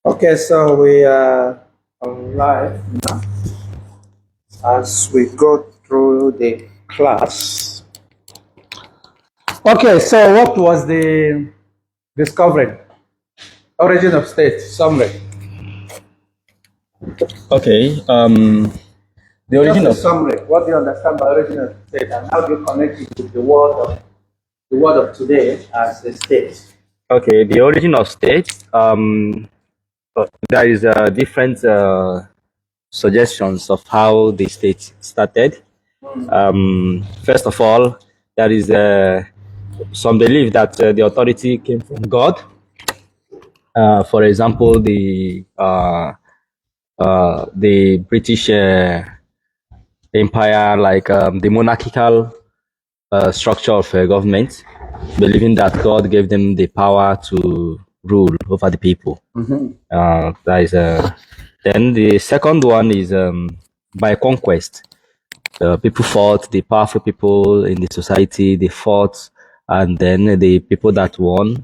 Okay, so we are on live now as we go through the class. Okay, so what was the discovery? Origin of state, summary. Okay. The Just origin a of summary. What do you understand by origin of state and how do you connect it with the world of today as a state? the origin of states. There is different suggestions of how the state started. First of all, there is some belief that the authority came from God. For example, the British Empire, like the monarchical structure of government, believing that God gave them the power to rule over the people. That is, then the second one is by conquest. People fought, the powerful people in the society, they fought, and then the people that won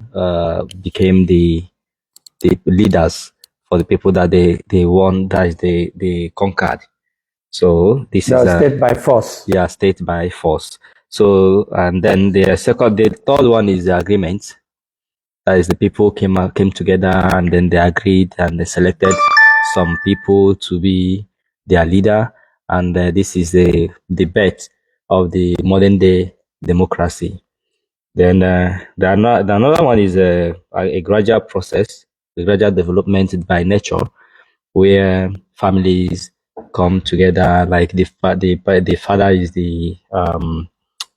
became the leaders for the people that they won, that is they conquered. So this is a state by force. Yeah, state by force. So and then the third one is the agreement. That is, the people came together and then they agreed and they selected some people to be their leader, and this is the birth of the modern day democracy. Then the another one is a gradual process, a gradual development by nature, where families come together. Like the father is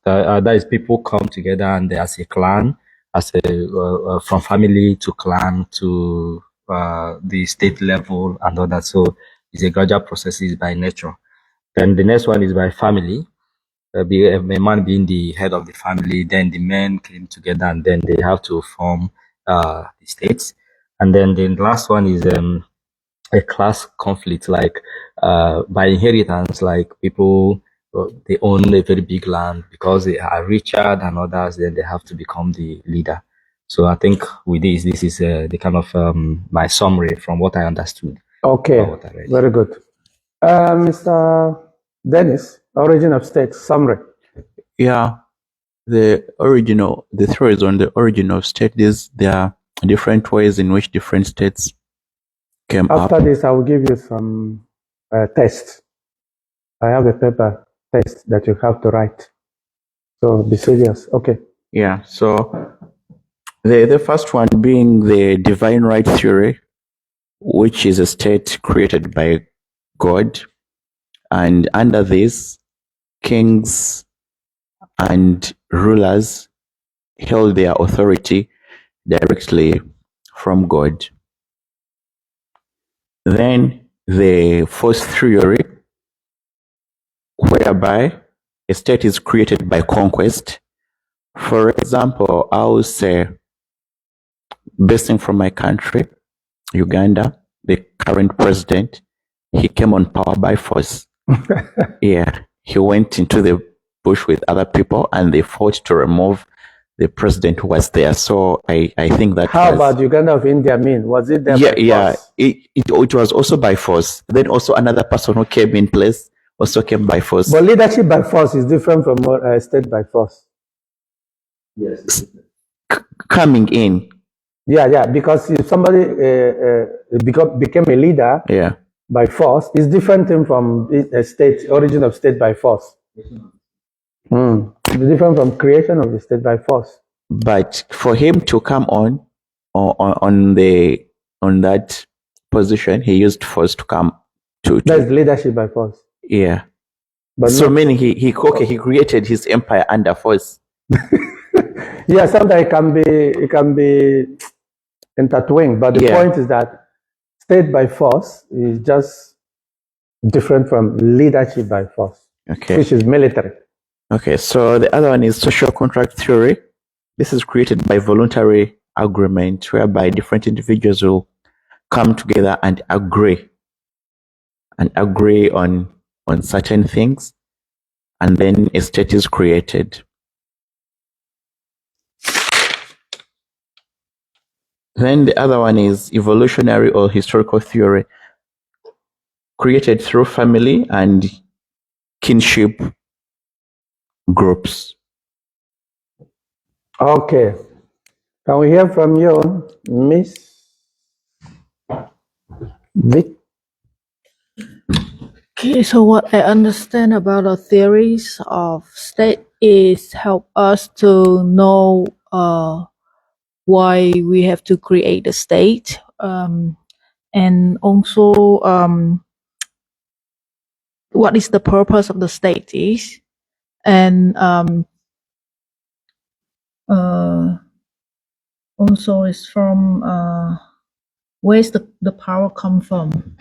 that is, people come together and they, as a clan, as a from family to clan to the state level and all that. So it's a gradual process, is by nature. Then the next one is by family. A man being the head of the family, then the men came together and then they have to form the states. And then the last one is a class conflict, like by inheritance, like people they own a very big land because they are richer than others, then they have to become the leader. So I think with this is the kind of my summary from what I understood. Okay, What I read. very good. Mr. Dennis, origin of state, summary. Yeah, the theories on the origin of states, there are different ways in which different states came up. After this, I will give you some tests. I have a paper test that you have to write. So be serious. Okay. Yeah, so the first one being the divine right theory, which is a state created by God. And under this, kings and rulers held their authority directly from God. Then the fourth theory, whereby a state is created by conquest. For example, I would say, basing from my country, Uganda, the current president, he came on power by force. Yeah, he went into the bush with other people and they fought to remove the president who was there. So I think that. How about Uganda of India? Was it there? Yeah. It was also by force. Then also another person who came in place also came by force. But leadership by force is different from state by force. Yes. Coming in. Yeah, because if somebody became a leader, yeah, by force, is different thing from a state, origin of state by force. It's different from creation of the state by force. But for him to come on that position, he used force to come to. That's leadership by force. Yeah. But so meaning he created his empire under force. Yeah, sometimes it can be intertwined, but the point is that state by force is just different from leadership by force, which is military. Okay, so the other one is social contract theory. This is created by voluntary agreement, whereby different individuals will come together and agree on certain things, and then a state is created. Then the other one is evolutionary or historical theory, created through family and kinship groups. Okay. Can we hear from you, Miss Vic? Okay, so what I understand about the theories of state is help us to know why we have to create a state, and also what is the purpose of the state is, and also is from where's the power come from.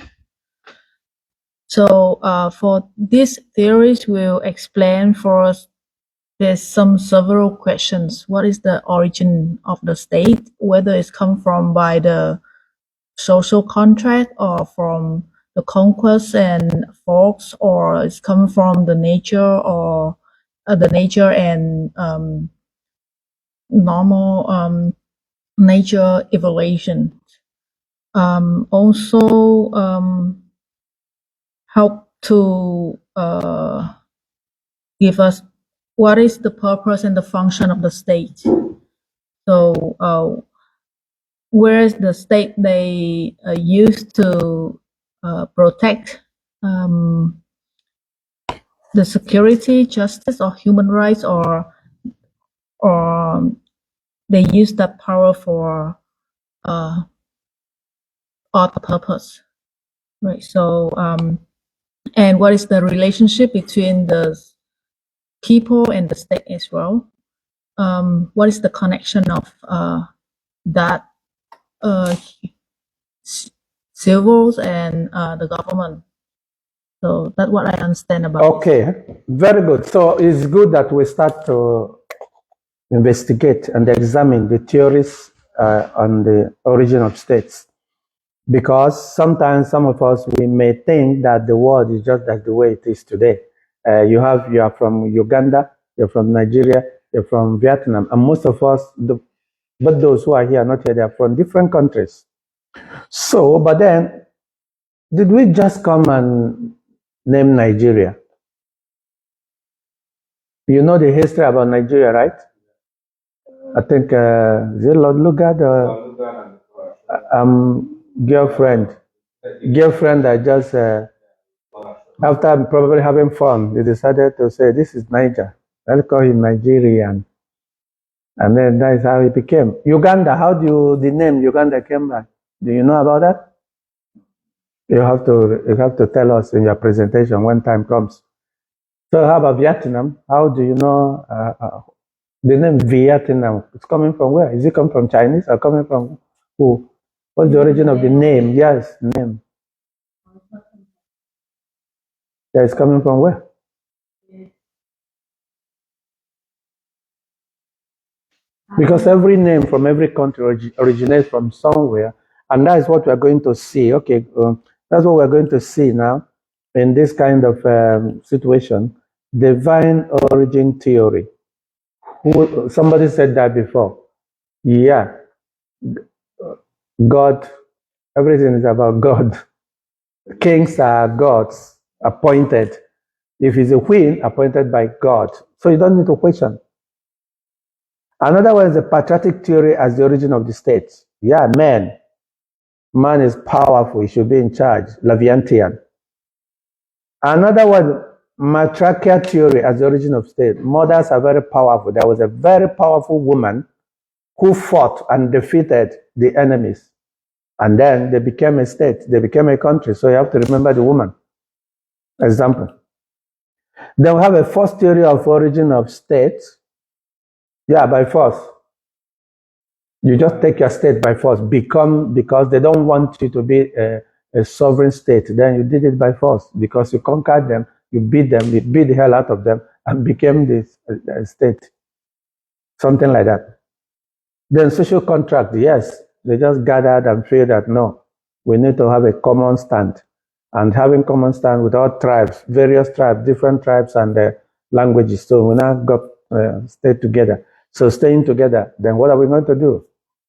So for these theories will explain for us, there's several questions. What is the origin of the state? Whether it's come from by the social contract or from the conquest and force, or it's come from the nature or the nature and normal nature evolution. Also help to give us what is the purpose and the function of the state. So whereas the state they use to protect the security, justice, or human rights, or they use that power for other purpose, right? So and what is the relationship between the people and the state as well? What is the connection of that civils and the government? So that's what I understand about it. Okay, very good. So it's good that we start to investigate and examine the theories on the origin of states, because sometimes some of us, we may think that the world is just like the way it is today. You are from Uganda, you're from Nigeria, you're from Vietnam, and most of us, but those who are here, not here, they are from different countries. So, but then, did we just come and name Nigeria? You know the history about Nigeria, right? I think, is it Lord Lugard or girlfriend that just, after probably having fun, they decided to say, this is Niger. Let's call him Nigerian. And then that is how it became. Uganda, how do the name Uganda came by? Do you know about that? You have to tell us in your presentation when time comes. So how about Vietnam? How do you know the name Vietnam? It's coming from where? Is it coming from Chinese or coming from who? What's the origin of the name? Yes, name. Yeah, it's coming from where? Because every name from every country originates from somewhere, and that is what we are going to see. Okay, that's what we're going to see now in this kind of situation. Divine origin theory. Somebody said that before. Yeah, God, everything is about God. Kings are gods appointed. If he's a queen, appointed by God. So you don't need to question. Another one is the patriotic theory as the origin of the state. Yeah, man. Man is powerful. He should be in charge. Leviathan. Another one, matriarchal theory as the origin of state. Mothers are very powerful. There was a very powerful woman who fought and defeated the enemies. And then they became a state. They became a country. So you have to remember the woman. Example. Then we have a first theory of origin of states. Yeah, by force. You just take your state by force, because they don't want you to be a sovereign state. Then you did it by force because you conquered them, you beat the hell out of them, and became this state. Something like that. Then social contract, yes, they just gathered and feel that no, we need to have a common stand. And having common stand with all tribes, various tribes, different tribes and languages. So we now got stayed together. So staying together, then what are we going to do?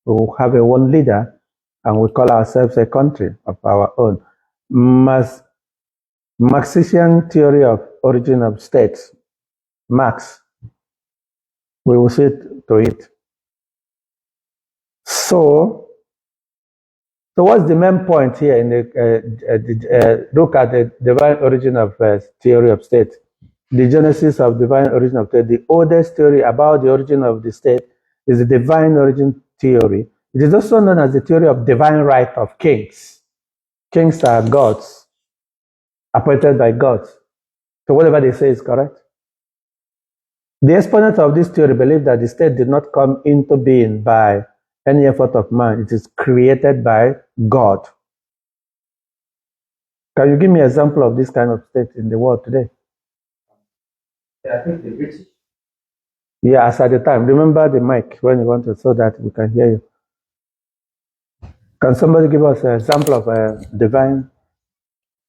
We have a one leader, and we call ourselves a country of our own. Marxian theory of origin of states, Marx, we will see to it. So what's the main point here in the look at the divine origin of theory of state? The genesis of divine origin of state. The oldest theory about the origin of the state is the divine origin theory. It is also known as the theory of divine right of kings. Kings are gods, appointed by God. So whatever they say is correct. The exponents of this theory believe that the state did not come into being by any effort of man. It is created by God. Can you give me an example of this kind of state in the world today? I think the British. Yeah, as at the time. Remember the mic when you want to, so that we can hear you. Can somebody give us an example of a divine?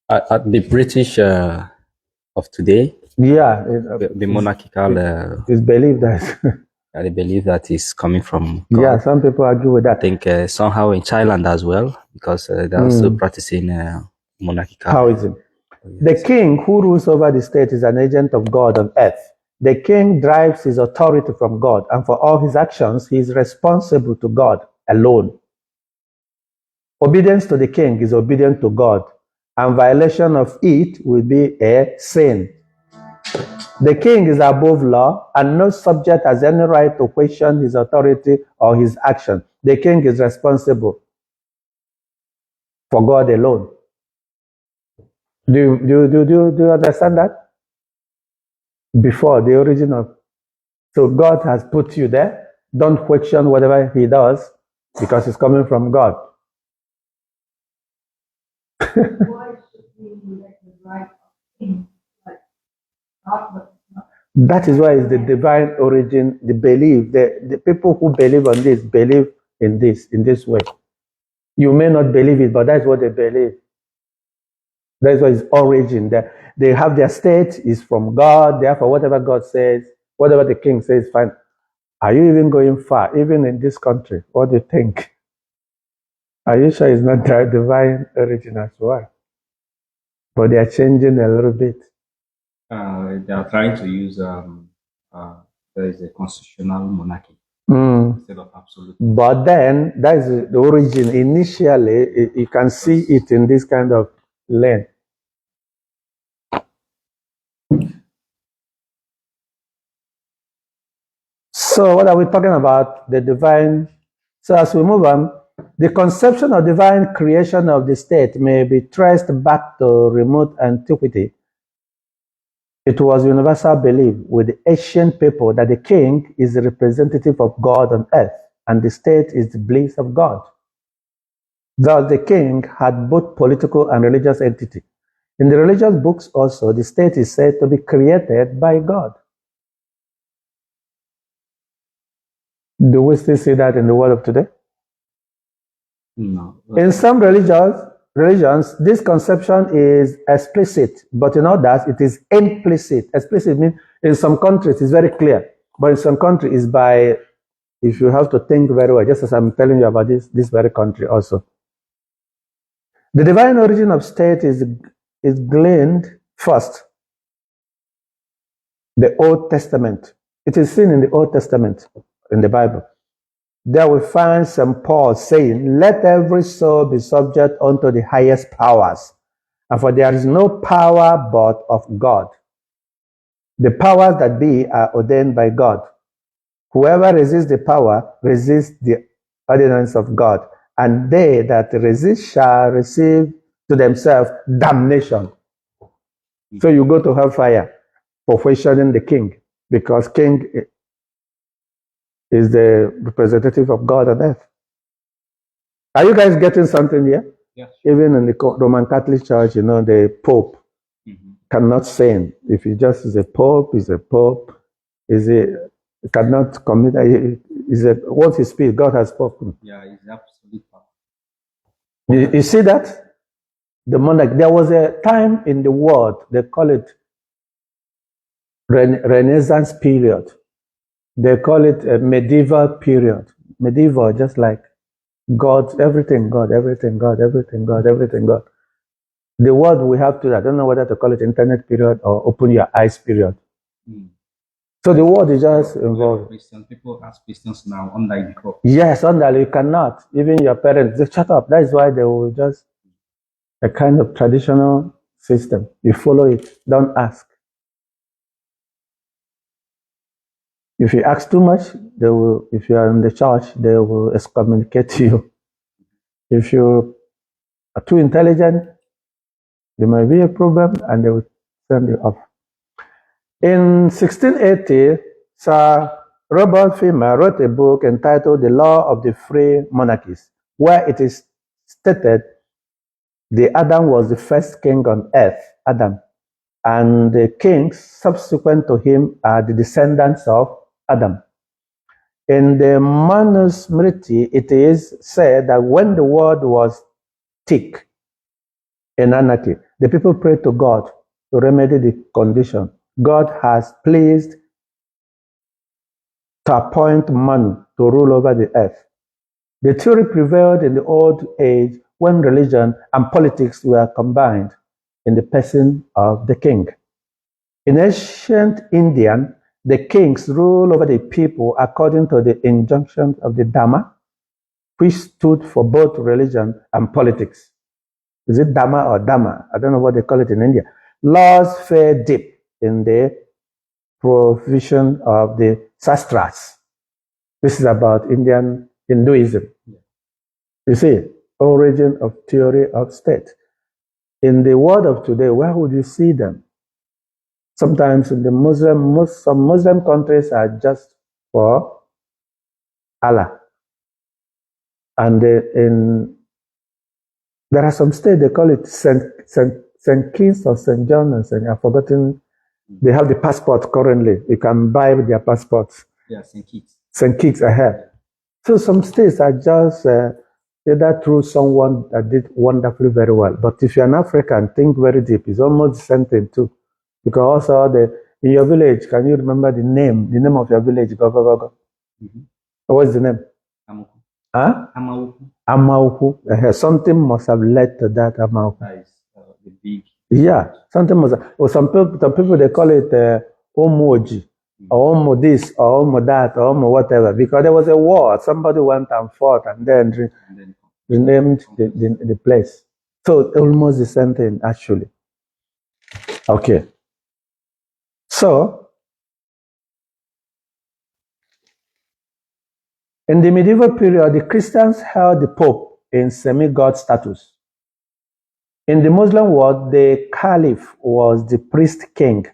The British of today. Yeah, the monarchical. It's believed that. They believe that is coming from God. Yeah, some people agree with that. I think somehow in Thailand as well, because they're also practicing monarchical. Taoism. Yes. The king who rules over the state is an agent of God on earth. The king derives his authority from God, and for all his actions, he is responsible to God alone. Obedience to the king is obedience to God, and violation of it will be a sin. The king is above law, and no subject has any right to question his authority or his action. The king is responsible for God alone. Do you understand that? Before the origin of... So God has put you there. Don't question whatever he does, because it's coming from God. Why should we let the right of kings, like God? That is why it's the divine origin, the belief. The people who believe on this believe in this way. You may not believe it, but that's what they believe. That's why it's origin. They have their state is from God. Therefore, whatever God says, whatever the king says, fine. Are you even going far, even in this country? What do you think? Are you sure it's not the divine origin as well? But they are changing a little bit. They are trying to use there is a constitutional monarchy instead of absolute. But then that is the origin. Initially, you can see it in this kind of lane. So what are we talking about? The divine. So as we move on, the conception of divine creation of the state may be traced back to remote antiquity. It was universal belief with the ancient people that the king is the representative of God on earth, and the state is the bliss of God. Thus, the king had both political and religious entity. In the religious books also, the state is said to be created by God. Do we still see that in the world of today? No. In some religions, this conception is explicit, but in others, it is implicit. Explicit means in some countries it's very clear, but in some countries it's by, if you have to think very well, just as I'm telling you about this very country also. The divine origin of state is gleaned first, the Old Testament. It is seen in the Old Testament, in the Bible. There we find St. Paul saying, let every soul be subject unto the highest powers, and for there is no power but of God. The powers that be are ordained by God. Whoever resists the power resists the ordinance of God, and they that resist shall receive to themselves damnation. So you go to hellfire for questioning the king, because king is the representative of God on earth. Are you guys getting something here? Yes. Even in the Roman Catholic Church, you know, the Pope cannot sin. If he just is a Pope, he's a Pope. Cannot commit. Once he speaks, God has spoken. Yeah, it's absolute power. You see that? The monarch. There was a time in the world, they call it Renaissance period. They call it a medieval period. Medieval, just like God, everything, God, everything, God, everything, God, everything, God. The word we have to, I don't know whether to call it internet period or open your eyes period. So the word is just involved. People ask questions now, unlike before. Yes, unlike you cannot. Even your parents, they shut up. That is why they will just a kind of traditional system. You follow it, don't ask. If you ask too much, they will. If you are in the church, they will excommunicate you. If you are too intelligent, there might be a problem, and they will send you off. In 1680, Sir Robert Filmer wrote a book entitled The Law of the Free Monarchies, where it is stated the Adam was the first king on earth, Adam, and the kings subsequent to him are the descendants of Adam. In the Manusmriti, it is said that when the world was thick in anarchy, the people prayed to God to remedy the condition. God has pleased to appoint Manu to rule over the earth. The theory prevailed in the old age when religion and politics were combined in the person of the king. In ancient India, the kings rule over the people according to the injunctions of the Dharma, which stood for both religion and politics. Is it Dharma or Dhamma? I don't know what they call it in India. Laws fare deep in the provision of the sastras. This is about Indian Hinduism. You see, origin of theory of state. In the world of today, where would you see them? Sometimes in the some Muslim countries are just for Allah. And there are some states, they call it St. Kitts or St. John, and I've forgotten. They have the passport currently. You can buy their passports. Yeah, St. Kitts. St. Kitts ahead. So some states are just either through someone that did wonderfully very well. But if you're an African, think very deep. It's almost the same thing too. Because also in your village, can you remember the name of your village? Go. Mm-hmm. What's the name? Amauku. Huh? Amauku. Amauku. Something must have led to that Amauku. The big. Yeah, something must have. Or some people they call it Omoji, or Omo this, or Omo that, or Omo whatever. Because there was a war. Somebody went and fought and then renamed the place. So almost the same thing, actually. Okay. So, in the medieval period, the Christians held the Pope in semi-god status. In the Muslim world, the Caliph was the priest king.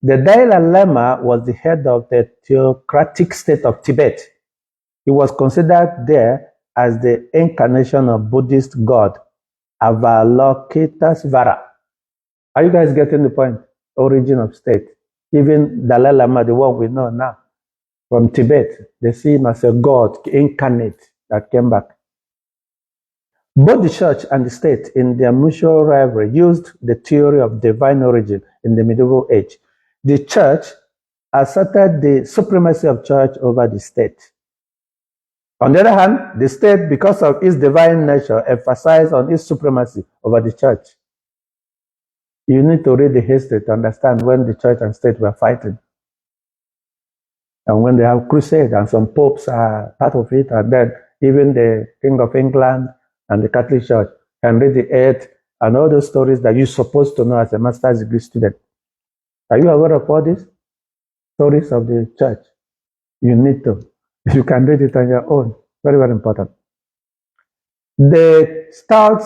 The Dalai Lama was the head of the theocratic state of Tibet. He was considered there as the incarnation of Buddhist god Avalokitesvara. Are you guys getting the point? Origin of state. Even Dalai Lama, the one we know now, from Tibet, they see him as a god incarnate that came back. Both the church and the state, in their mutual rivalry, used the theory of divine origin in the medieval age. The church asserted the supremacy of church over the state. On the other hand, the state, because of its divine nature, emphasized on its supremacy over the church. You need to read the history to understand when the church and state were fighting. And when they have crusade, and some popes are part of it, and then even the King of England and the Catholic Church, Henry VIII, and all those stories that you're supposed to know as a master's degree student. Are you aware of all these stories of the church? You need to. You can read it on your own. Very, very important. The stout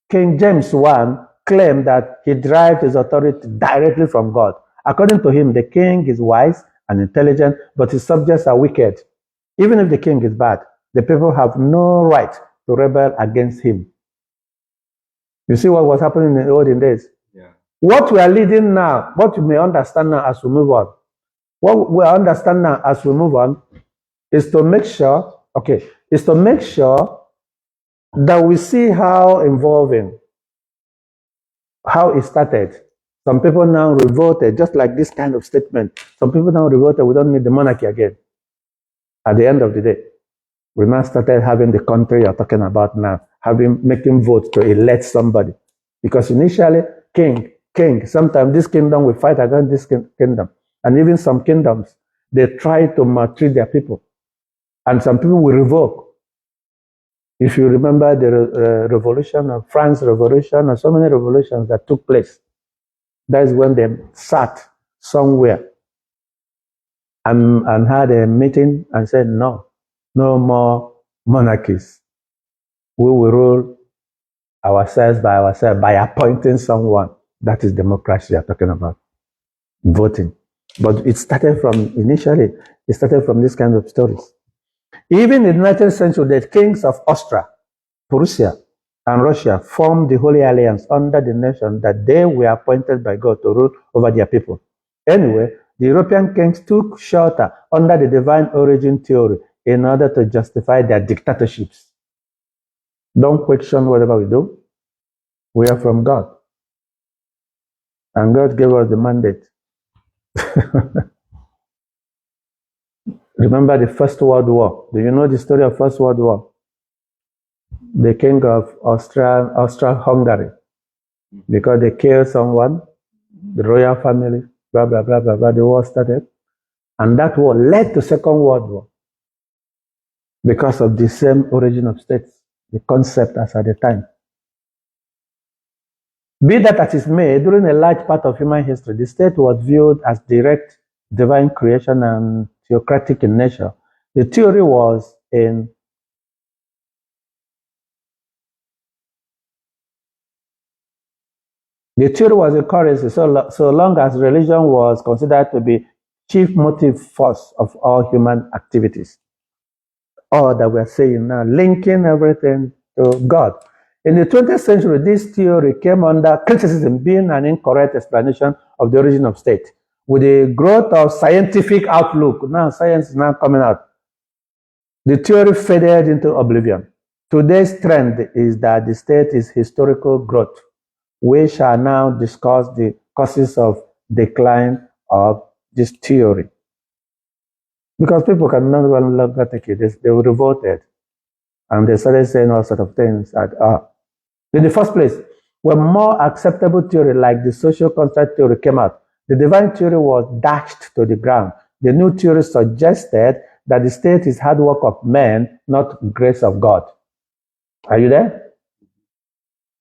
King James I claimed that he derived his authority directly from God. According to him, the king is wise and intelligent, but his subjects are wicked. Even if the king is bad, the people have no right to rebel against him. You see what was happening in the olden days? Yeah. What we are leading now, what you may understand now as we move on, what we understand now as we move on is to make sure, that we see how involving, how it started. Some people now revolted, just like this kind of statement. Some people now revolted, we don't need the monarchy again at the end of the day. We now started having the country you're talking about now, making votes to elect somebody. Because initially, king, sometimes this kingdom will fight against this kingdom. And even some kingdoms, they try to maltreat their people. And some people will revoke. If you remember the revolution of France Revolution, and so many revolutions that took place, that is when they sat somewhere and had a meeting and said, no more monarchies. We will rule ourselves by appointing someone. That is democracy you're talking about, voting. But it started from this kind of stories. Even in the 19th century, the kings of Austria, Prussia, and Russia formed the Holy Alliance under the notion that they were appointed by God to rule over their people. Anyway, the European kings took shelter under the divine origin theory in order to justify their dictatorships. Don't question whatever we do. We are from God. And God gave us the mandate. Remember the First World War. Do you know the story of First World War? The king of Austria-Hungary, because they killed someone, the royal family, blah, blah, blah, blah, blah, the war started. And that war led to Second World War because of the same origin of states, the concept as at the time. Be that as it may, during a large part of human history, the state was viewed as direct divine creation and theocratic in nature. The theory was encouraged so long as religion was considered to be chief motive force of all human activities. All that we're saying now, linking everything to God. In the 20th century, this theory came under criticism, being an incorrect explanation of the origin of state. With the growth of scientific outlook, now science is now coming out, the theory faded into oblivion. Today's trend is that the state is historical growth. We shall now discuss the causes of decline of this theory. Because people can no longer take it. They were revolted. And they started saying all sorts of things. In the first place, when more acceptable theory like the social contract theory came out, the divine theory was dashed to the ground. The new theory suggested that the state is hard work of men, not grace of God. Are you there?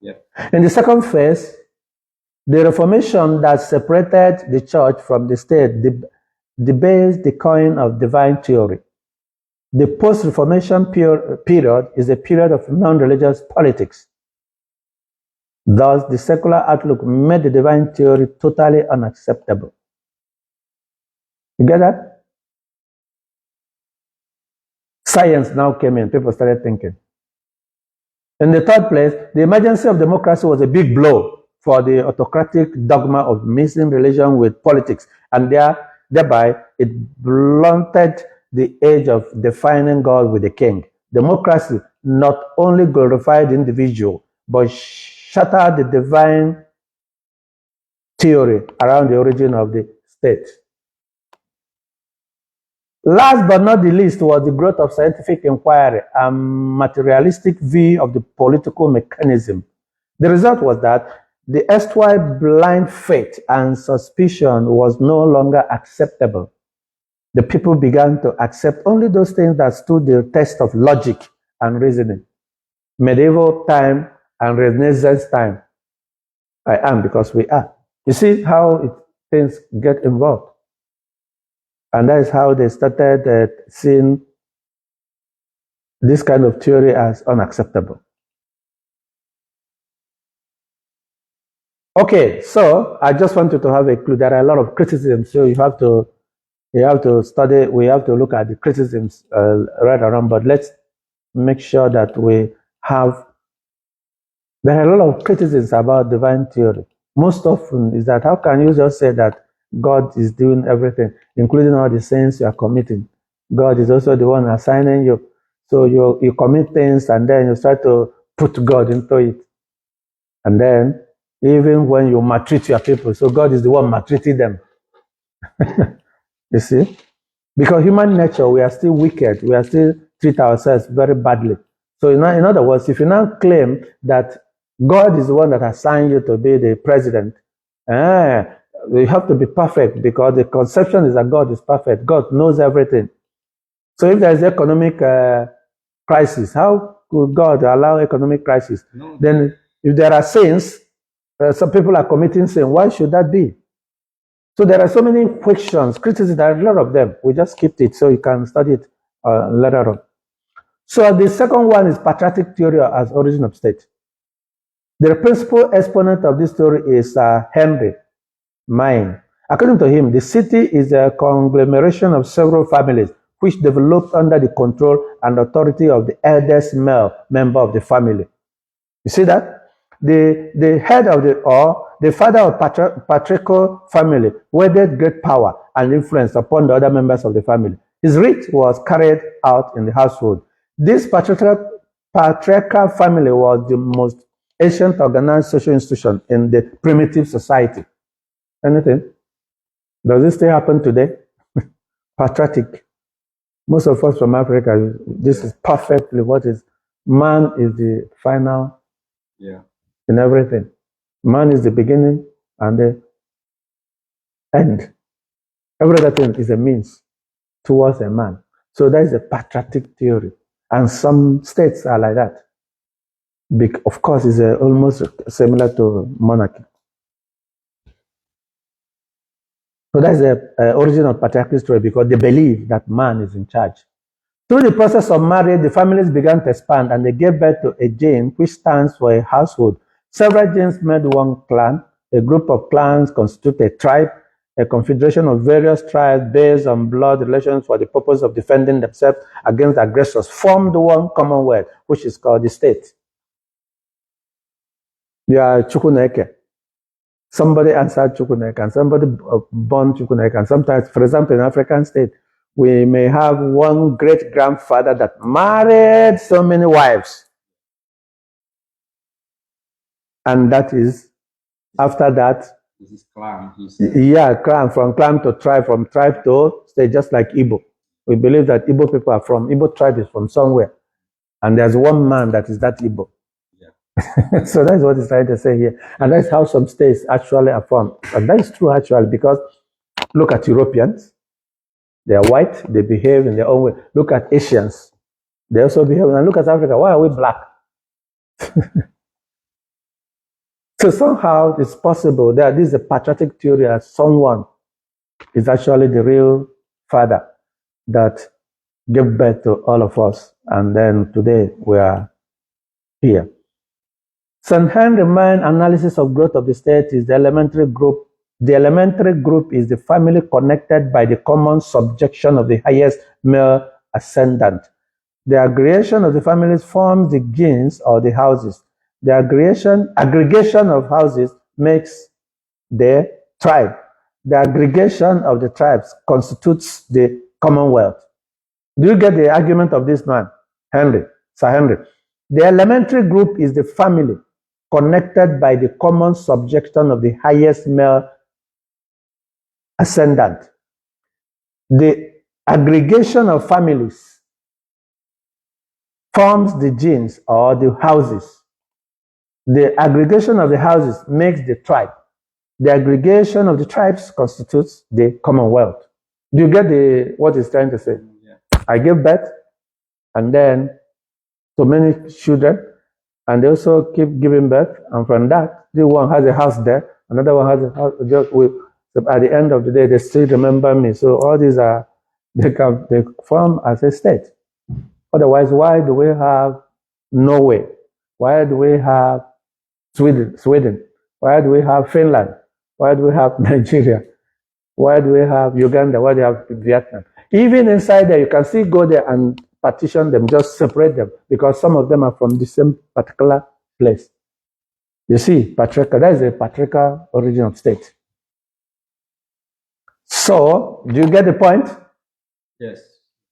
Yeah. In the second phase, the Reformation that separated the church from the state debased the coin of divine theory. The post-Reformation period is a period of non-religious politics. Thus, the secular outlook made the divine theory totally unacceptable. You get that? Science now came in. People started thinking. In the third place, the emergence of democracy was a big blow for the autocratic dogma of mixing religion with politics, and thereby it blunted the age of defining God with the king. Democracy not only glorified the individual, but shattered the divine theory around the origin of the state. Last but not the least was the growth of scientific inquiry and materialistic view of the political mechanism. The result was that the erstwhile blind faith and suspicion was no longer acceptable. The people began to accept only those things that stood the test of logic and reasoning. Medieval time and Renaissance time. I am because we are. You see how things get involved. And that is how they started seeing this kind of theory as unacceptable. Okay, so I just wanted to have a clue. There are a lot of criticisms, so you have to study. We have to look at the criticisms right around. But let's make sure that we have. There are a lot of criticisms about divine theory. Most often is that how can you just say that God is doing everything, including all the sins you are committing? God is also the one assigning you. So you commit things and then you start to put God into it. And then even when you maltreat your people, so God is the one maltreating them. You see? Because human nature, we are still wicked. We are still treat ourselves very badly. So in other words, if you now claim that God is the one that assigned you to be the president, you have to be perfect, because the conception is that God is perfect. God knows everything. So if there is economic crisis, how could God allow economic crisis? No. Then if there are sins, some people are committing sin, why should that be? So there are so many questions, criticisms, there are a lot of them. We just skipped it so you can study it later on. So the second one is patriotic theory as origin of state. The principal exponent of this theory is Henry Mine. According to him, the city is a conglomeration of several families which developed under the control and authority of the eldest male member of the family. You see that? The head of the father of patriarchal family wielded great power and influence upon the other members of the family. His reach was carried out in the household. This patriarchal family was the most ancient organized social institution in the primitive society. Anything? Does this still happen today? Patriotic. Most of us from Africa, this is perfectly what is. Man is the final in everything. Man is the beginning and the end. Every other thing is a means towards a man. So that is a patriotic theory. And some states are like that. Of course, it's almost similar to monarchy. So that's the origin of patriarchal story, because they believe that man is in charge. Through the process of marriage, the families began to expand and they gave birth to a gene which stands for a household. Several genes made one clan. A group of clans constitute a tribe, a confederation of various tribes based on blood relations for the purpose of defending themselves against aggressors, formed one commonwealth, which is called the state. You are Chukwuneke. Somebody answered Chukwuneke, and somebody born Chukwuneke. And sometimes, for example, in African state, we may have one great-grandfather that married so many wives. And that is, after that, his clan. Clan, from clan to tribe, from tribe to state, just like Igbo. We believe that Igbo people are from, Igbo tribe is from somewhere. And there's one man that is that Igbo. Yeah. So that's what he's trying to say here. And that's how some states actually are formed. And that is true actually, because look at Europeans. They are white, they behave in their own way. Look at Asians. They also behave. And look at Africa. Why are we black? So somehow it's possible that this is a patriotic theory that someone is actually the real father that gave birth to all of us. And then today we are here. St. Henry Mine analysis of growth of the state is the elementary group. The elementary group is the family connected by the common subjection of the highest male ascendant. The aggregation of the families forms the gens or the houses. The aggregation of houses makes the tribe. The aggregation of the tribes constitutes the commonwealth. Do you get the argument of this man, Sir Henry? The elementary group is the family connected by the common subjection of the highest male ascendant. The aggregation of families forms the gens or the houses. The aggregation of the houses makes the tribe. The aggregation of the tribes constitutes the commonwealth. Do you get what he's trying to say? Yeah. I gave birth, and then so many children, and they also keep giving birth, and from that, the one has a house there, another one has a house. At the end of the day, they still remember me. So all these they form as a state. Otherwise, why do we have Norway? Why do we have Sweden? Why do we have Finland? Why do we have Nigeria? Why do we have Uganda? Why do we have Vietnam? Even inside there, you can still go there and partition them, just separate them, because some of them are from the same particular place. You see, patriarchal, that is a patriarchal origin of state. So, do you get the point? Yes.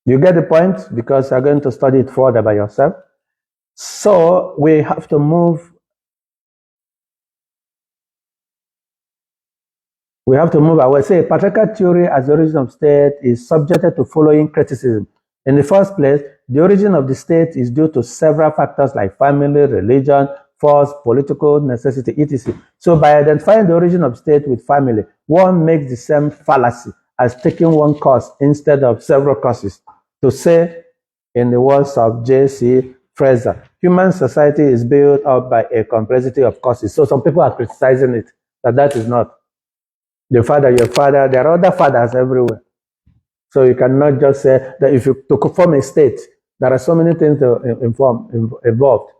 You get the point? Because you're going to study it further by yourself. So, we have to move. I will say patriarchal theory as the origin of state is subjected to following criticism. In the first place, the origin of the state is due to several factors like family, religion, force, political necessity, etc. So by identifying the origin of state with family, one makes the same fallacy as taking one cause instead of several causes. To say, in the words of J.C. Fraser, human society is built up by a complexity of causes. So some people are criticizing it, that is not. Your father, there are other fathers everywhere. So you cannot just say that if you to form a state, there are so many things involved.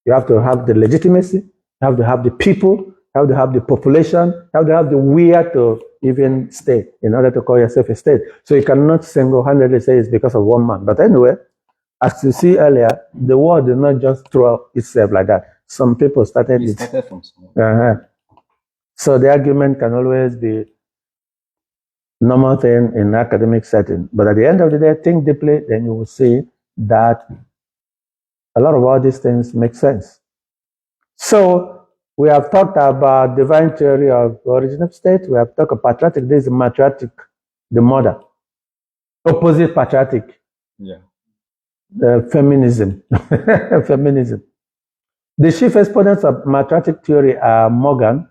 You have to have the legitimacy, you have to have the people, you have to have the population, you have to have the will to even stay in order to call yourself a state. So you cannot single-handedly say it's because of one man. But anyway, as you see earlier, the world did not just throw itself like that. Some people started it. Started from somewhere. So the argument can always be normal thing in an academic setting. But at the end of the day, think deeply, then you will see that a lot of all these things make sense. So we have talked about divine theory of origin of state. We have talked about patriotic. This is matriarchic, the mother. Opposite patriotic. Yeah. Feminism. Feminism. The chief exponents of matriarchic theory are Morgan,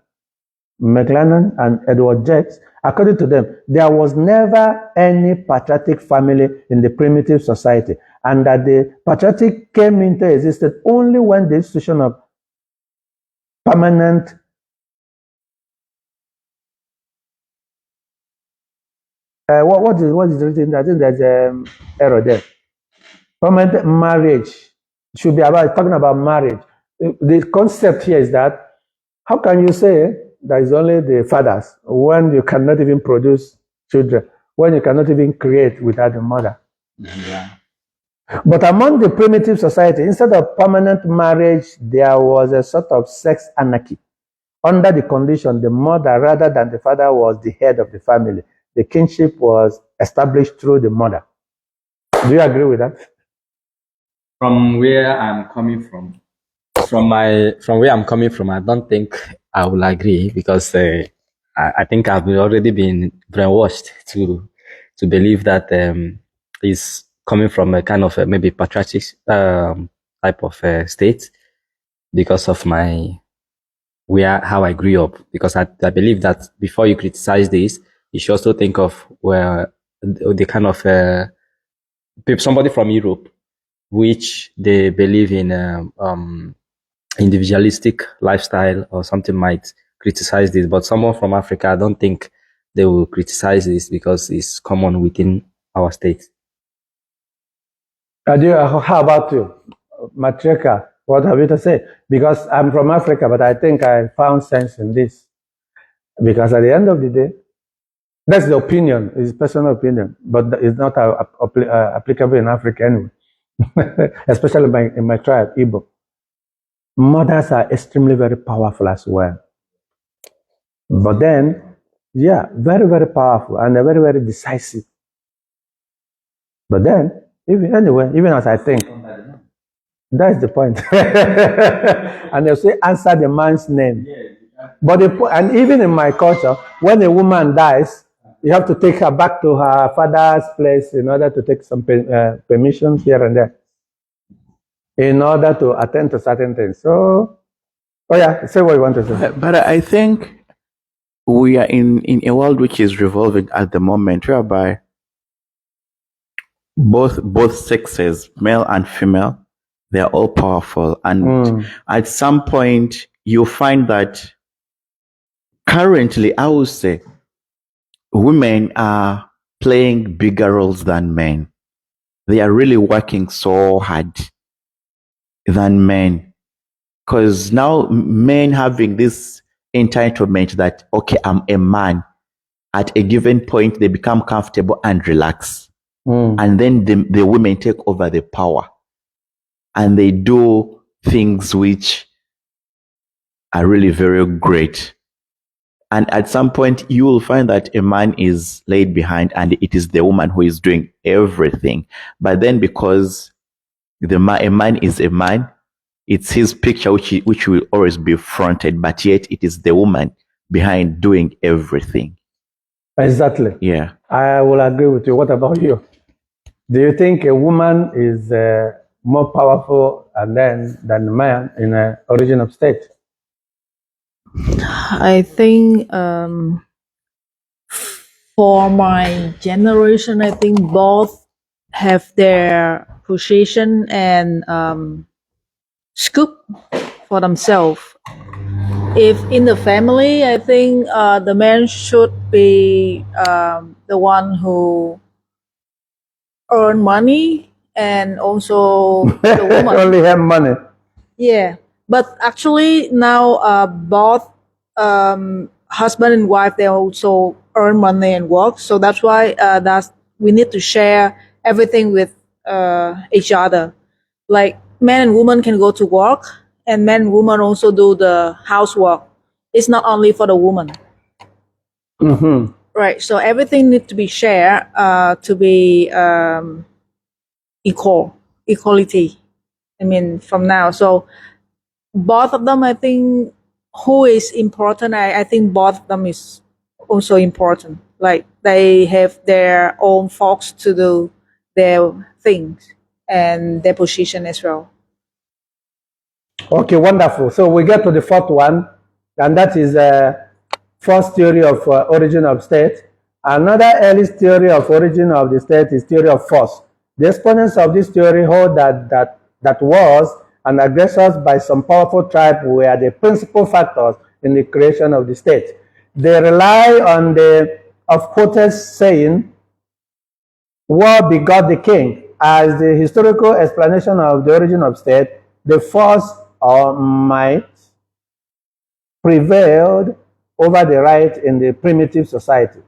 McLennan, and Edward Jacques. According to them, there was never any patriotic family in the primitive society, and that the patriotic came into existence only when the institution of permanent what is written? I think there's an error there. Permanent marriage should be about talking about marriage. The concept here is that how can you say that is only the fathers when you cannot even produce children, when you cannot even create without the mother? Yeah. But among the primitive society, instead of permanent marriage, there was a sort of sex anarchy. Under the condition, the mother rather than the father was the head of the family. The kinship was established through the mother. Do you agree with that? From where I'm coming from, I don't think I will agree, because I think I've already been brainwashed to believe that it's coming from a kind of maybe patriotic type of state, because of how I grew up. Because I believe that before you criticize this, you should also think of the kind of somebody from Europe, which they believe in individualistic lifestyle or something, might criticize this. But someone from Africa, I don't think they will criticize this, because it's common within our state. How about you, Matrika? What have you to say? Because I'm from Africa, but I think I found sense in this. Because at the end of the day, that's the opinion, it's personal opinion, but it's not applicable in Africa anyway. Especially in my tribe, Igbo. Mothers are extremely very powerful as well. But then, yeah, very, very powerful, and they're very, very decisive. But then, even as I think, that's the point. And they'll say, answer the man's name. But and even in my culture, when a woman dies, you have to take her back to her father's place in order to take some permissions here and there, in order to attend to certain things. So, say what you want to say. But I think we are in a world which is revolving at the moment, whereby both sexes, male and female, they are all powerful. And at some point, you find that currently, I would say, women are playing bigger roles than men. They are really working so hard than men. Because now men having this entitlement that, okay, I'm a man. At a given point, they become comfortable and relax. And then the women take over the power. And they do things which are really very great. And at some point, you will find that a man is laid behind and it is the woman who is doing everything. But then because a man is a man, it's his picture which will always be fronted, but yet it is the woman behind doing everything. Exactly. Yeah. I will agree with you. What about you? Do you think a woman is more powerful than a man in an origin of state? I think for my generation, I think both have their position and scoop for themselves. If in the family, I think the man should be the one who earn money, and also the woman. Only have money. Yeah, but actually now both husband and wife, they also earn money and work. So that's why we need to share everything with each other. Like man and woman can go to work, and man and woman also do the housework. It's not only for the woman. Mm-hmm. Right. So everything needs to be shared to be equality. I mean, from now. So both of them, I think, who is important? I think both of them is also important. Like they have their own folks to do their things and their position as well. Okay, wonderful. So we get to the fourth one, and that is first theory of origin of state. Another early theory of origin of the state is theory of force. The exponents of this theory hold that wars and aggressions by some powerful tribe were the principal factors in the creation of the state. They rely on the oft-quoted saying, "War begot the king," as the historical explanation of the origin of state. The force or might prevailed over the right in the primitive society.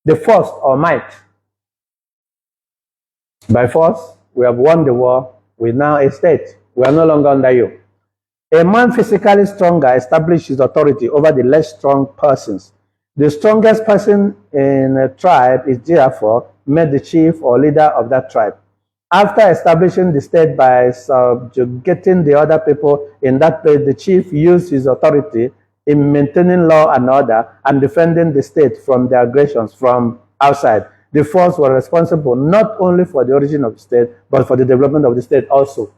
The force or might. By force, we have won the war. We now a state. We are no longer under you. A man physically stronger established his authority over the less strong persons. The strongest person in a tribe is therefore made the chief or leader of that tribe. After establishing the state by subjugating the other people in that place, the chief used his authority in maintaining law and order and defending the state from the aggressions from outside. The force were responsible not only for the origin of the state, but for the development of the state also.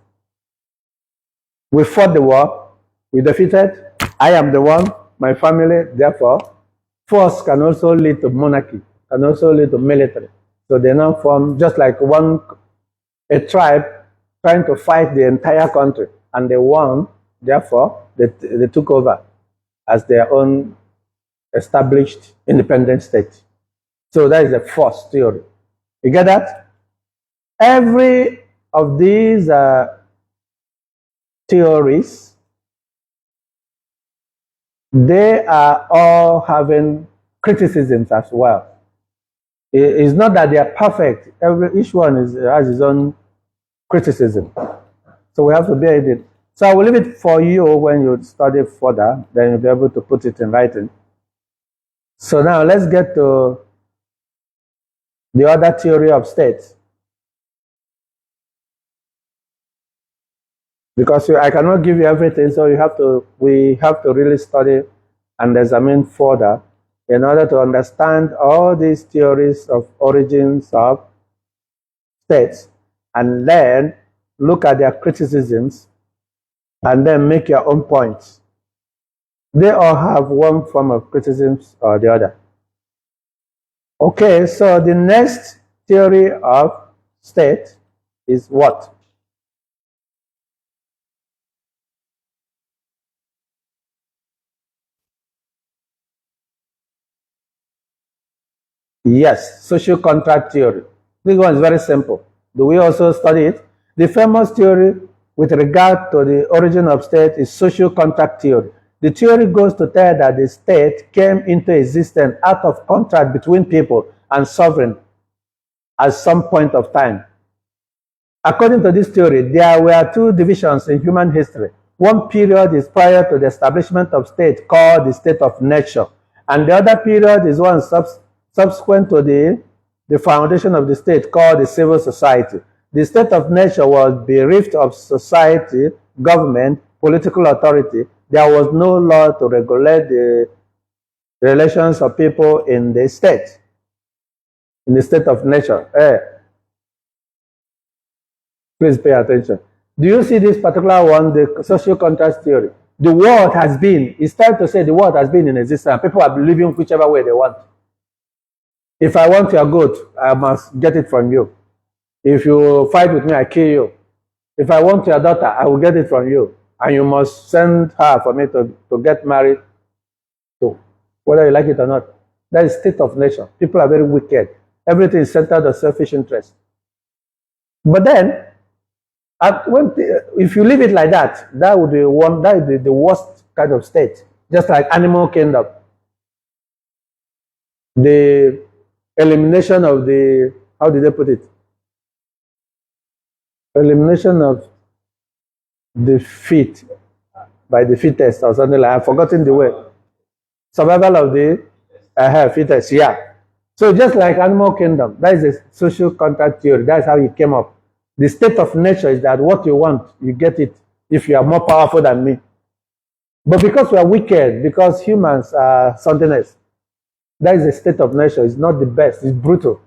We fought the war, we defeated, I am the one, my family, therefore, force can also lead to monarchy, can also lead to military. So they now form just like a tribe trying to fight the entire country, and they won, therefore, they took over as their own established independent state. So that is the force theory. You get that? Every of these theories, they are all having criticisms as well. It's not that they are perfect. Each one has its own criticism. So we have to bear it. So I will leave it for you when you study further, then you'll be able to put it in writing. So now let's get to the other theory of states. Because I cannot give you everything, so we have to really study and examine further in order to understand all these theories of origins of states, and then look at their criticisms and then make your own points. They all have one form of criticism or the other. Okay, so the next theory of state is what? Yes, social contract theory. This one is very simple. Do we also study it? The famous theory with regard to the origin of state is social contract theory. The theory goes to tell that the state came into existence out of contract between people and sovereign at some point of time. According to this theory, there were two divisions in human history. One period is prior to the establishment of state, called the state of nature, and the other period is one subsequent to the foundation of the state, called the civil society. The state of nature was bereft of society, government, political authority. There was no law to regulate the relations of people in the state of nature. Please pay attention. Do you see this particular one, the social contract theory? The world has been, it's time to say the world has been in existence. People are living whichever way they want. If I want your goat, I must get it from you. If you fight with me, I kill you. If I want your daughter, I will get it from you. And you must send her for me to get married to, whether you like it or not. That is state of nature. People are very wicked. Everything is centered on selfish interest. But then, if you leave it like that, that would be the worst kind of state. Just like animal kingdom. The elimination of the, how did they put it? Elimination of the fit by the fittest or something like that. I've forgotten the word. Survival of the fittest, yeah. So just like animal kingdom, that is a social contract theory. That's how it came up. The state of nature is that what you want, you get it if you are more powerful than me. But because we are wicked, because humans are something else, that is the state of nature. It's not the best. It's brutal.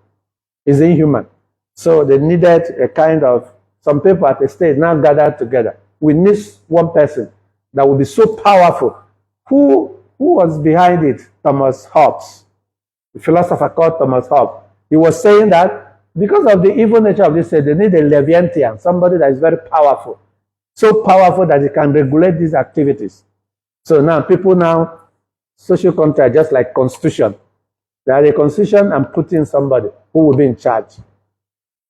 It's inhuman. So they needed a kind of, some people at the state now gathered together. We need one person that will be so powerful. Who was behind it? Thomas Hobbes, a philosopher called Thomas Hobbes. He was saying that because of the evil nature of this state, they need a Leviathan, somebody that is very powerful. So powerful that he can regulate these activities. So now people now, social contract, just like constitution. They are a constitution and put in somebody who will be in charge.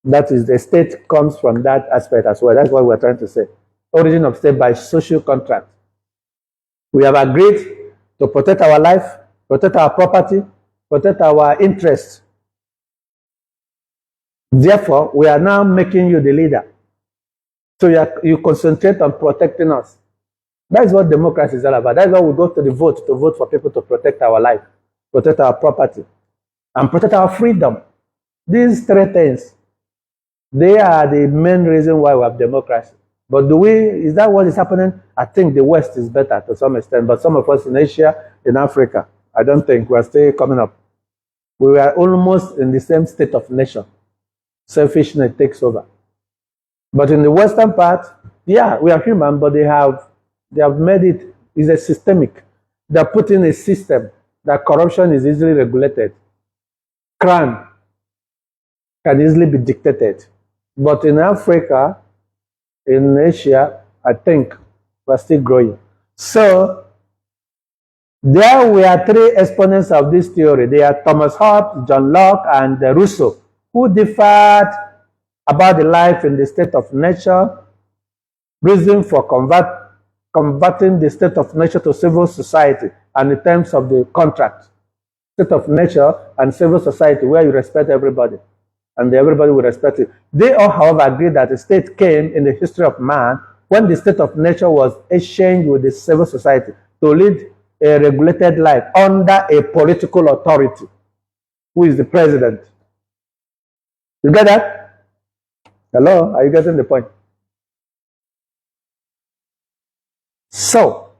That is, the state comes from that aspect as well. That's what we're trying to say. Origin of state by social contract. We have agreed to protect our life, protect our property, protect our interests. Therefore, we are now making you the leader. So you concentrate on protecting us. That is what democracy is all about. That's why we go to vote for people to protect our life, protect our property, and protect our freedom. These three things, they are the main reason why we have democracy. But is that what is happening? I think the West is better to some extent, but some of us in Asia, in Africa, I don't think we're still coming up. We are almost in the same state of nature. Selfishness takes over. But in the Western part, yeah, we are human, but they have made it, is a systemic. They are putting a system that corruption is easily regulated. Crime can easily be dictated. But in Africa, in Asia, I think we're still growing. So there we are three exponents of this theory. They are Thomas Hobbes, John Locke, and Rousseau, who differed about the life in the state of nature, reason for converting the state of nature to civil society, and in terms of the contract, state of nature and civil society, where you respect everybody, and everybody will respect it. They all, however, agree that the state came in the history of man when the state of nature was exchanged with the civil society to lead a regulated life under a political authority, who is the president. You get that? Hello? Are you getting the point? So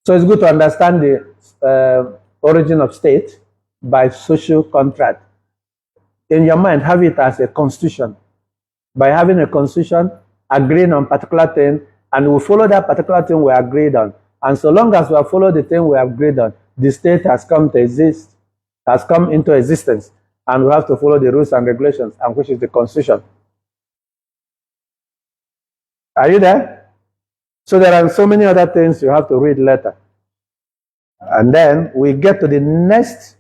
it's good to understand the origin of state by social contract. In your mind, have it as a constitution. By having a constitution, agreeing on particular thing, and we follow that particular thing we agreed on. And so long as we have followed the thing we have agreed on, the state has come to exist, has come into existence, and we have to follow the rules and regulations, and which is the constitution. Are you there? So there are so many other things you have to read later. And then we get to the next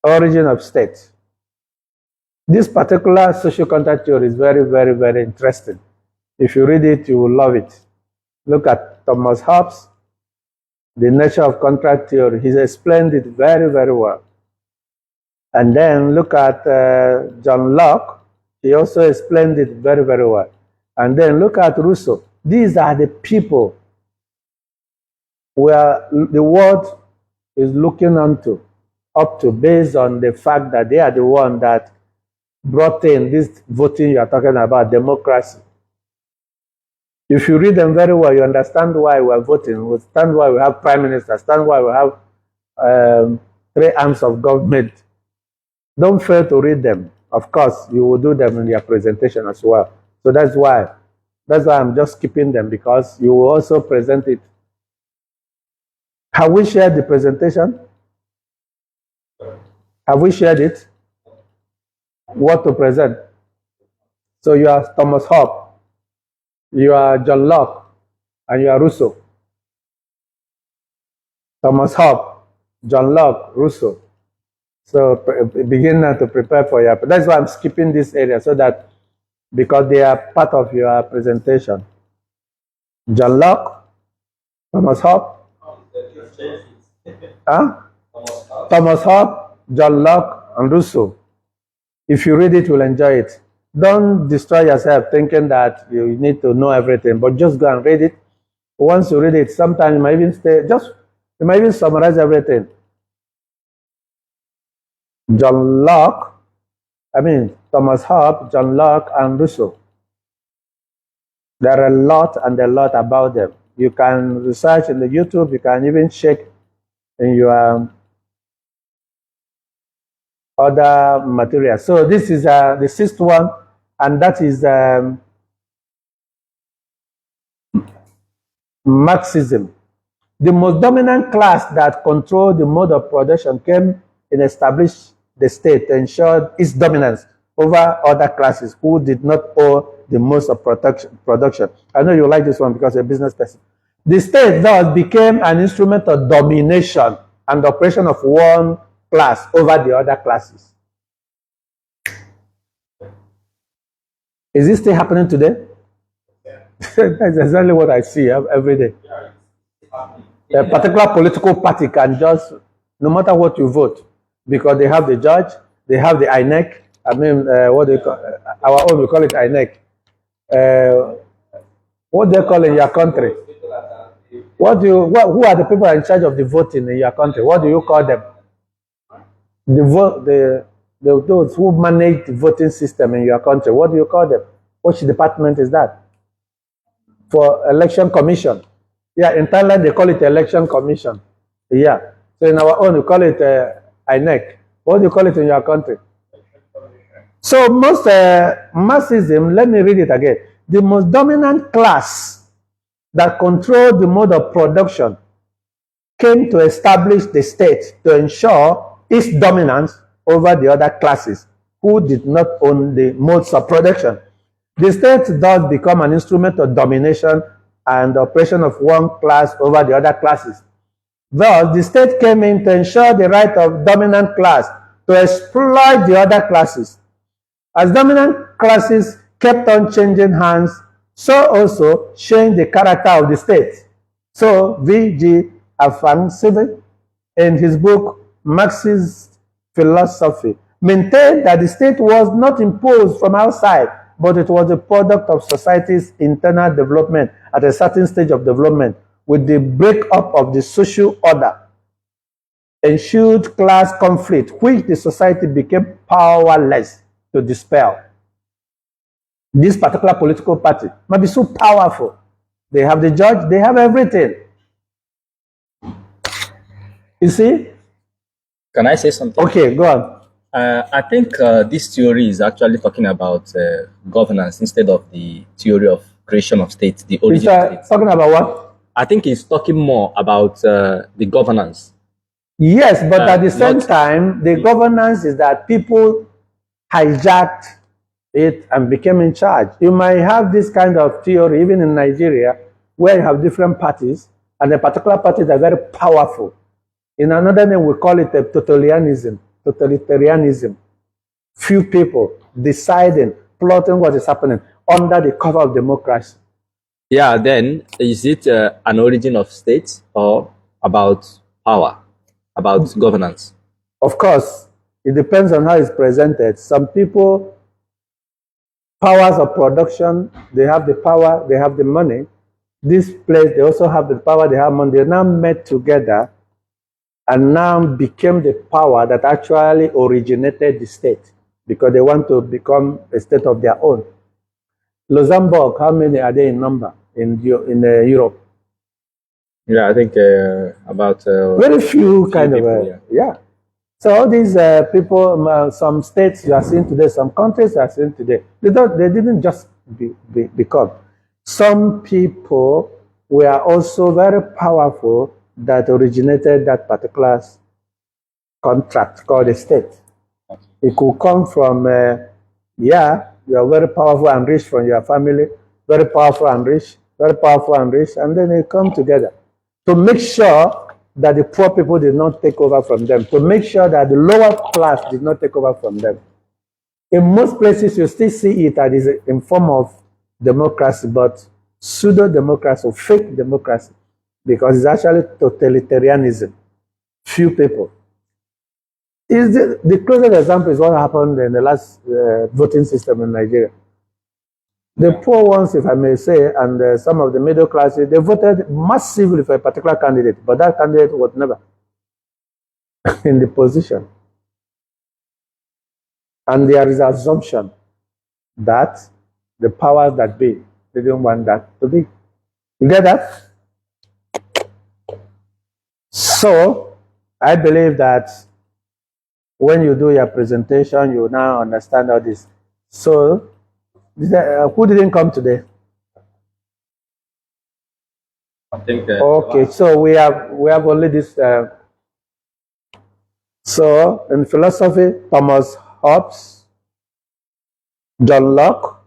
origin of state. This particular social contract theory is very, very, very interesting. If you read it, you will love it. Look at Thomas Hobbes, The Nature of Contract Theory. He's explained it very, very well. And then look at John Locke. He also explained it very, very well. And then look at Rousseau. These are the people where the world is looking up to based on the fact that they are the one that brought in this voting you are talking about, democracy. If you read them very well, you understand why we are voting, you understand why we have prime minister, understand why we have three arms of government. Don't fail to read them. Of course, you will do them in your presentation as well. So that's why I'm just skipping them, because you will also present it. Have we shared the presentation? Have we shared it? What to present? So you are Thomas Hobbes, you are John Locke, and you are Rousseau. Thomas Hobbes, John Locke, Rousseau. So begin now to prepare for your. That's why I'm skipping this area, so that, because they are part of your presentation. John Locke, Thomas Hobbes, huh? Thomas Hobbes, John Locke, and Rousseau. If you read it, you'll enjoy it. Don't destroy yourself thinking that you need to know everything, but just go and read it. Once you read it, sometimes you might even you might even summarize everything. Thomas Hobbes, John Locke, and Rousseau. There are a lot about them. You can research in the YouTube, you can even check in your other material. So this is the sixth one, and that is Marxism. The most dominant class that controlled the mode of production came and established the state to ensure its dominance over other classes who did not owe the most of production. I know you like this one because you're a business person. The state thus became an instrument of domination and operation of one class over the other classes. Is this still happening today? That's exactly what I see every day. A particular political party can just, no matter what you vote, because they have the judge, they have the INEC. What do you call our own? We call it INEC. What do they call in your country? Who are the people in charge of the voting in your country? What do you call them? Those who manage the voting system in your country. What do you call them? Which department is that? For election commission. Yeah, in Thailand they call it election commission. Yeah. So in our own we call it INEC. What do you call it in your country? So most Marxism, let me read it again. The most dominant class that controlled the mode of production came to establish the state to ensure its dominance over the other classes who did not own the modes of production. The state does become an instrument of domination and operation of one class over the other classes. Thus, the state came in to ensure the right of dominant class to exploit the other classes. As dominant classes kept on changing hands, so also changed the character of the state. So, V.G. Afansibe, in his book Marxist Philosophy, maintained that the state was not imposed from outside, but it was a product of society's internal development at a certain stage of development. With the breakup of the social order, ensued class conflict, which the society became powerless to dispel. This particular political party might be so powerful. They have the judge, they have everything. You see? Can I say something? Okay, go on. I think this theory is actually talking about governance instead of the theory of creation of states, the origin of states. Talking about what? I think it's talking more about the governance. Yes, but at the same time, the governance is that people hijacked it and became in charge. You might have this kind of theory even in Nigeria, where you have different parties, and the particular parties are very powerful. In another name, we call it a totalitarianism. Few people deciding, plotting what is happening under the cover of democracy. Yeah, then is it an origin of states or about power, about governance? Of course, it depends on how it's presented. Some people, powers of production, they have the power, they have the money. This place, they also have the power, they have money. They now met together and now became the power that actually originated the state, because they want to become a state of their own. Luxembourg, how many are they in number in Europe? Yeah, I think about very few kind of people, yeah. So all these people, some states you are seeing today, some countries you are seeing today, they didn't just become. Some people were also very powerful that originated that particular contract called a state. It could come from, yeah, you are very powerful and rich from your family, very powerful and rich, very powerful and rich, and then they come together to make sure that the poor people did not take over from them, to make sure that the lower class did not take over from them. In most places, you still see it as in form of democracy, but pseudo-democracy or fake democracy, because it's actually totalitarianism. Few people. The closest example is what happened in the last voting system in Nigeria. The poor ones, if I may say, and some of the middle classes, they voted massively for a particular candidate, but that candidate was never in the position. And there is an assumption that the powers that be, they didn't want that to be. You get that? So, I believe that when you do your presentation, you now understand all this. So, who didn't come today? I think. Okay, so we have only this. So in philosophy, Thomas Hobbes, John Locke,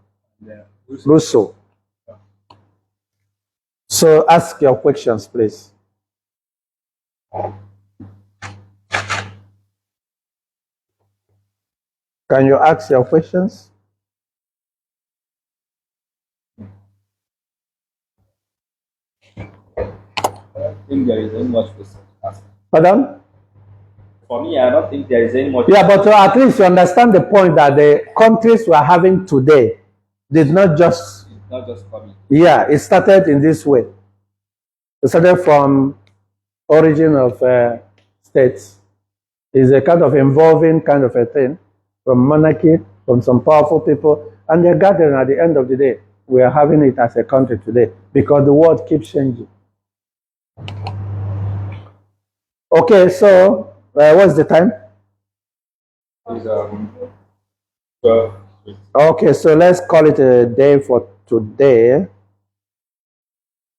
Rousseau. So ask your questions, please. Can you ask your questions? I think there is any much question to ask. Pardon? For me, I don't think there is any much. Yeah, but at least you understand the point that the countries we are having today did not just. It's not just coming. Yeah, it started in this way. It started from origin of states. It's a kind of involving kind of a thing, from monarchy, from some powerful people, and they're gathering at the end of the day. We are having it as a country today because the world keeps changing. Okay, so what's the time? It's 12. Okay, so let's call it a day for today.